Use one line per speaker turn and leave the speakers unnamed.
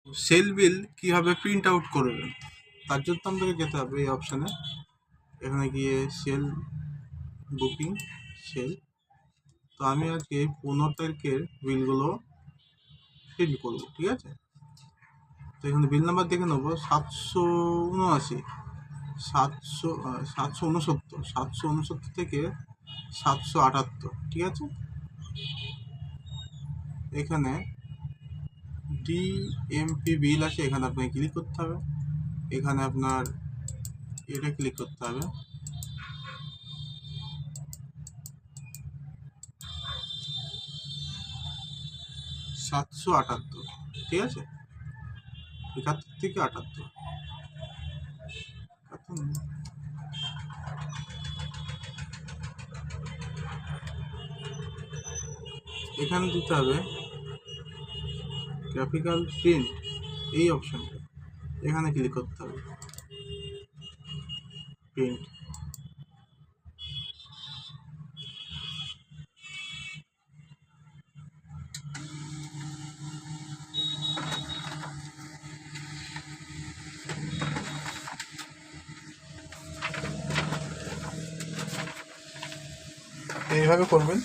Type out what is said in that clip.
Sell বিল কিভাবে print out করবেন, তার জন্য আমাদেরকে যেতে হবে এই অপশানে। এখানে গিয়ে সেল বুকিং সেল। তো আমি আজকে 15 তারিখের বিলগুলো প্রিন্ট করবো, ঠিক আছে। তো এখানে বিল নাম্বার দেখে নেবো 779, 769 থেকে 778, ঠিক আছে। এখানে ডিএমপি বিল আছে, এখানে আপনাকে ক্লিক করতে হবে। এখানে আপনার এটা ক্লিক করতে হবে। $778, ঠিক আছে, 71 থেকে 78। এখানে দিতে হবে গ্রাফিক্যাল প্রিন্ট, এই অপশনটা এখানে ক্লিক করতে হবে। প্রিন্ট এইভাবে করবেন।